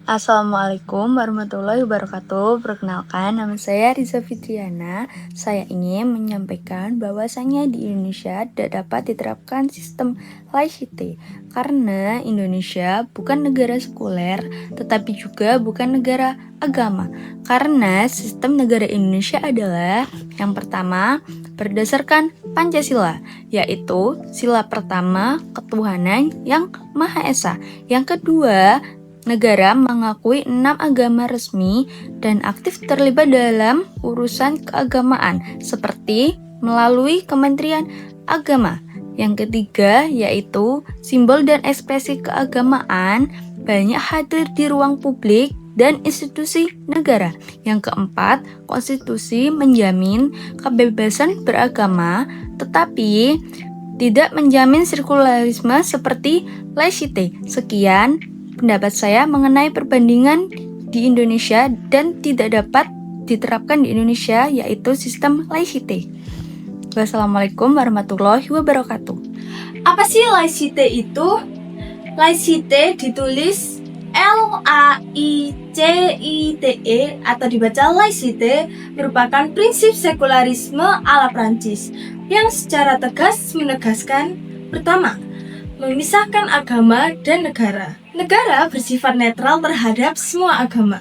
Assalamualaikum warahmatullahi wabarakatuh. Perkenalkan, nama saya Riza Fitriana. Saya ingin menyampaikan bahwasannya di Indonesia tidak dapat diterapkan sistem laicity karena Indonesia bukan negara sekuler, tetapi juga bukan negara agama. Karena sistem negara Indonesia adalah yang pertama berdasarkan Pancasila, yaitu sila pertama ketuhanan yang Maha Esa. Yang kedua, negara mengakui 6 agama resmi dan aktif terlibat dalam urusan keagamaan seperti melalui Kementerian Agama. Yang ketiga yaitu simbol dan ekspresi keagamaan banyak hadir di ruang publik dan institusi negara. Yang keempat, konstitusi menjamin kebebasan beragama tetapi tidak menjamin sekularisme seperti laicity. Sekian pendapat saya mengenai perbandingan di Indonesia dan tidak dapat diterapkan di Indonesia, yaitu sistem laicity. Wassalamualaikum warahmatullahi wabarakatuh. Apa sih laicite itu? Laicite ditulis Laicite atau dibaca laicite merupakan prinsip sekularisme ala Prancis yang secara tegas menegaskan pertama, memisahkan agama dan negara. Negara bersifat netral terhadap semua agama.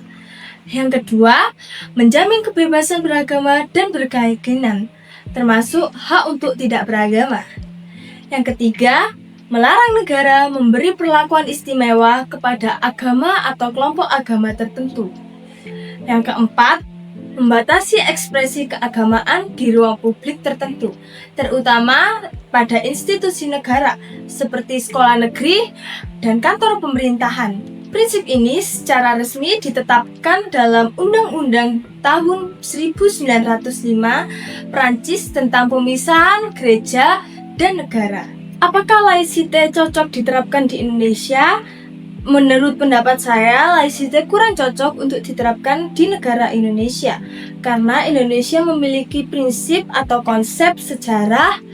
Yang kedua, menjamin kebebasan beragama dan berkeyakinan, termasuk hak untuk tidak beragama. Yang ketiga, melarang negara memberi perlakuan istimewa kepada agama atau kelompok agama tertentu. Yang keempat, membatasi ekspresi keagamaan di ruang publik tertentu, terutama pada institusi negara seperti sekolah negeri dan kantor pemerintahan. Prinsip ini secara resmi ditetapkan dalam Undang-Undang tahun 1905 Prancis tentang pemisahan gereja dan negara. Apakah laicite cocok diterapkan di Indonesia? Menurut pendapat saya, laicite kurang cocok untuk diterapkan di negara Indonesia karena Indonesia memiliki prinsip atau konsep sejarah,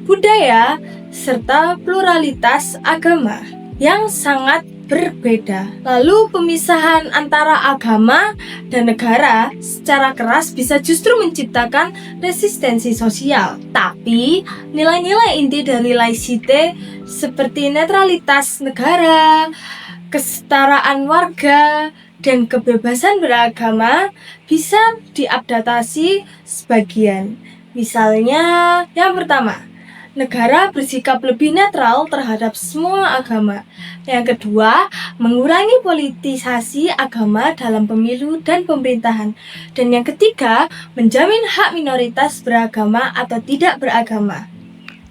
budaya, serta pluralitas agama yang sangat berbeda. Lalu pemisahan antara agama dan negara secara keras bisa justru menciptakan resistensi sosial. Tapi nilai-nilai inti dari laicite seperti netralitas negara, kesetaraan warga, dan kebebasan beragama bisa diadaptasi sebagian. Misalnya, yang pertama, negara bersikap lebih netral terhadap semua agama. Yang kedua, mengurangi politisasi agama dalam pemilu dan pemerintahan. Dan yang ketiga, menjamin hak minoritas beragama atau tidak beragama.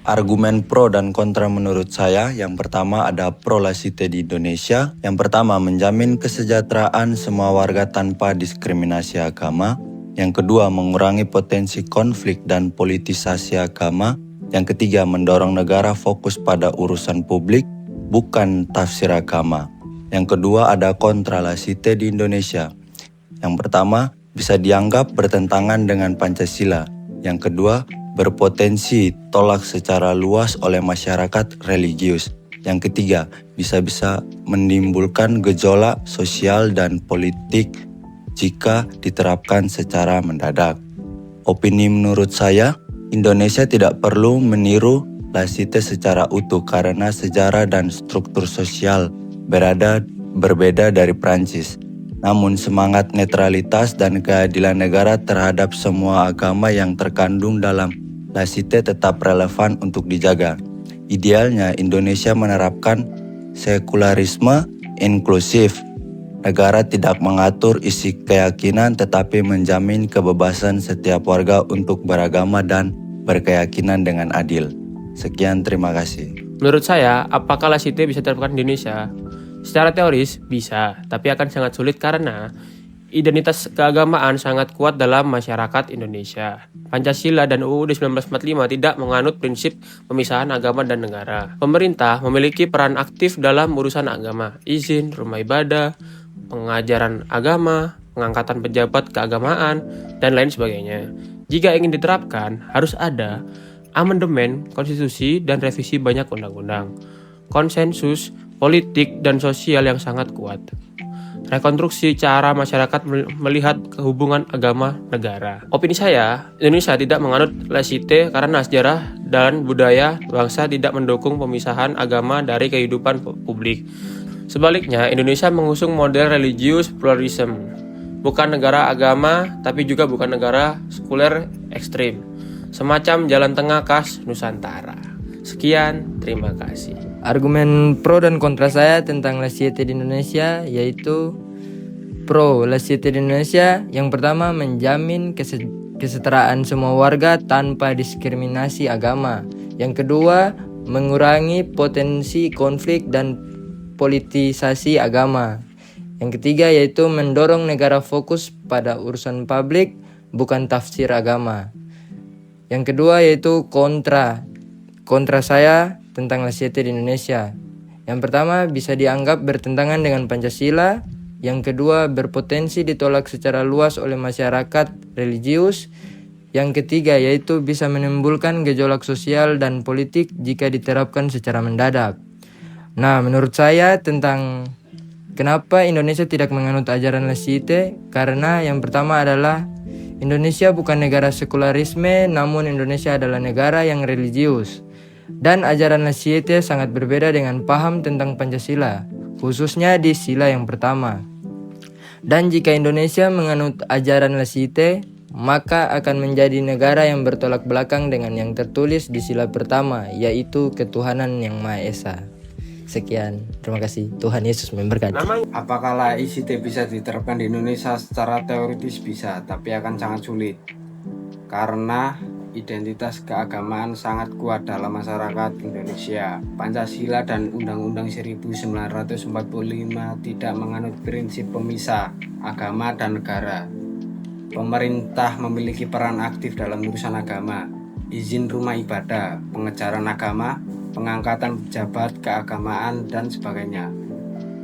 Argumen pro dan kontra menurut saya, yang pertama ada pro laicite di Indonesia. Yang pertama, menjamin kesejahteraan semua warga tanpa diskriminasi agama. Yang kedua, mengurangi potensi konflik dan politisasi agama. Yang ketiga, mendorong negara fokus pada urusan publik, bukan tafsir agama. Yang kedua, ada kontra laicite di Indonesia. Yang pertama, bisa dianggap bertentangan dengan Pancasila. Yang kedua, berpotensi tolak secara luas oleh masyarakat religius. Yang ketiga, bisa-bisa menimbulkan gejolak sosial dan politik jika diterapkan secara mendadak. Opini menurut saya, Indonesia tidak perlu meniru laicite secara utuh karena sejarah dan struktur sosial berbeda dari Prancis. Namun semangat netralitas dan keadilan negara terhadap semua agama yang terkandung dalam laicite tetap relevan untuk dijaga. Idealnya Indonesia menerapkan sekularisme inklusif. Negara tidak mengatur isi keyakinan tetapi menjamin kebebasan setiap warga untuk beragama dan berkeyakinan dengan adil. Sekian, terima kasih. Menurut saya, apakah laicite bisa diterapkan di Indonesia? Secara teoris bisa, tapi akan sangat sulit karena identitas keagamaan sangat kuat dalam masyarakat Indonesia. Pancasila dan UUD 1945 tidak menganut prinsip pemisahan agama dan negara. Pemerintah memiliki peran aktif dalam urusan agama, izin, rumah ibadah, pengajaran agama, pengangkatan pejabat keagamaan, dan lain sebagainya. Jika ingin diterapkan, harus ada amandemen konstitusi dan revisi banyak undang-undang, konsensus politik dan sosial yang sangat kuat. rekonstruksi cara masyarakat melihat hubungan agama negara. Opini saya, Indonesia tidak menganut laicite karena sejarah dan budaya bangsa tidak mendukung pemisahan agama dari kehidupan publik. Sebaliknya, Indonesia mengusung model religius pluralism, bukan negara agama tapi juga bukan negara sekuler ekstrim, semacam jalan tengah khas Nusantara. Sekian, terima kasih. Argumen pro dan kontra saya tentang laicite di Indonesia yaitu pro laicite di Indonesia yang pertama menjamin kesetaraan semua warga tanpa diskriminasi agama. Yang kedua mengurangi potensi konflik dan politisasi agama. Yang ketiga yaitu mendorong negara fokus pada urusan publik bukan tafsir agama. Yang kedua yaitu kontra saya tentang laicite di Indonesia. Yang pertama bisa dianggap bertentangan dengan Pancasila. Yang kedua berpotensi ditolak secara luas oleh masyarakat religius. Yang ketiga yaitu bisa menimbulkan gejolak sosial dan politik jika diterapkan secara mendadak. Nah, menurut saya tentang kenapa Indonesia tidak menganut ajaran laicite, karena yang pertama adalah Indonesia bukan negara sekularisme, namun Indonesia adalah negara yang religius. Dan ajaran laicite sangat berbeda dengan paham tentang Pancasila, khususnya di sila yang pertama. Dan jika Indonesia menganut ajaran laicite, maka akan menjadi negara yang bertolak belakang dengan yang tertulis di sila pertama, yaitu ketuhanan yang Maha Esa. Sekian, terima kasih. Tuhan Yesus memberkati. Apakah laicite bisa diterapkan di Indonesia? Secara teoritis bisa, tapi akan sangat sulit. Karena identitas keagamaan sangat kuat dalam masyarakat Indonesia. Pancasila dan Undang-Undang 1945 tidak menganut prinsip pemisah agama dan negara. Pemerintah memiliki peran aktif dalam urusan agama, izin rumah ibadah, pengejaran agama, pengangkatan pejabat keagamaan, dan sebagainya.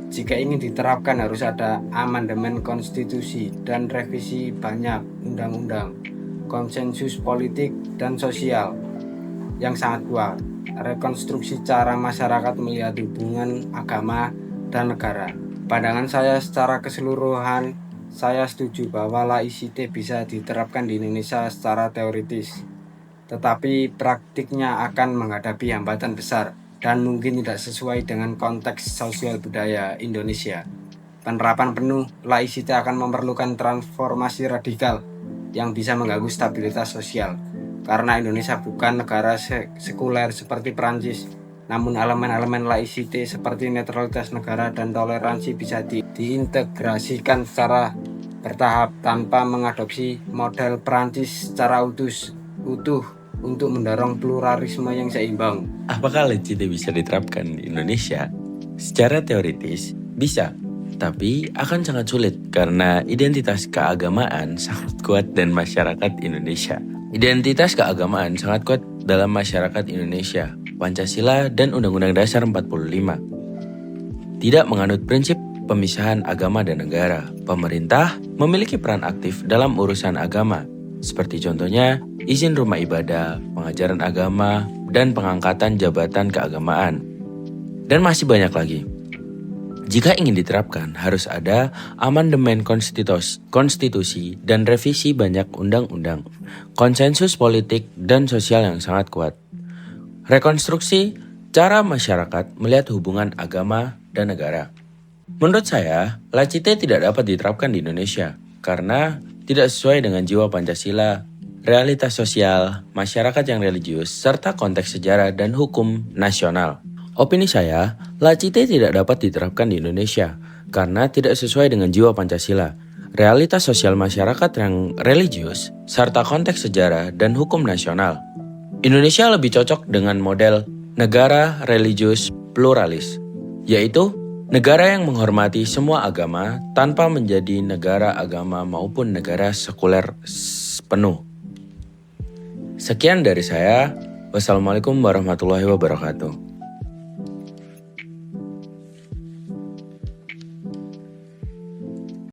Jika ingin diterapkan harus ada amandemen konstitusi dan revisi banyak undang-undang, konsensus politik dan sosial yang sangat kuat, rekonstruksi cara masyarakat melihat hubungan agama dan negara. Pandangan saya secara keseluruhan, saya setuju bahwa laicite bisa diterapkan di Indonesia secara teoritis, tetapi praktiknya akan menghadapi hambatan besar dan mungkin tidak sesuai dengan konteks sosial budaya Indonesia. Penerapan penuh laicite akan memerlukan transformasi radikal yang bisa mengganggu stabilitas sosial, karena Indonesia bukan negara sekuler seperti Perancis, namun elemen-elemen laicite seperti netralitas negara dan toleransi bisa diintegrasikan secara bertahap tanpa mengadopsi model Perancis secara utuh untuk mendorong pluralisme yang seimbang. Apakah laicite bisa diterapkan di Indonesia? Secara teoritis bisa, tapi akan sangat sulit karena identitas keagamaan sangat kuat dan masyarakat Indonesia. Identitas keagamaan sangat kuat dalam masyarakat Indonesia. Pancasila dan Undang-Undang Dasar 45 tidak menganut prinsip pemisahan agama dan negara. Pemerintah memiliki peran aktif dalam urusan agama, seperti contohnya izin rumah ibadah, pengajaran agama, dan pengangkatan jabatan keagamaan. Dan masih banyak lagi. Jika ingin diterapkan, harus ada amandemen konstitusi dan revisi banyak undang-undang, konsensus politik dan sosial yang sangat kuat. Rekonstruksi cara masyarakat melihat hubungan agama dan negara. Menurut saya, laicite tidak dapat diterapkan di Indonesia karena tidak sesuai dengan jiwa Pancasila, realitas sosial, masyarakat yang religius, serta konteks sejarah dan hukum nasional. Opini saya, laicite tidak dapat diterapkan di Indonesia karena tidak sesuai dengan jiwa Pancasila, realitas sosial masyarakat yang religius, serta konteks sejarah dan hukum nasional. Indonesia lebih cocok dengan model negara religius pluralis, yaitu negara yang menghormati semua agama tanpa menjadi negara agama maupun negara sekuler penuh. Sekian dari saya. Wassalamualaikum warahmatullahi wabarakatuh.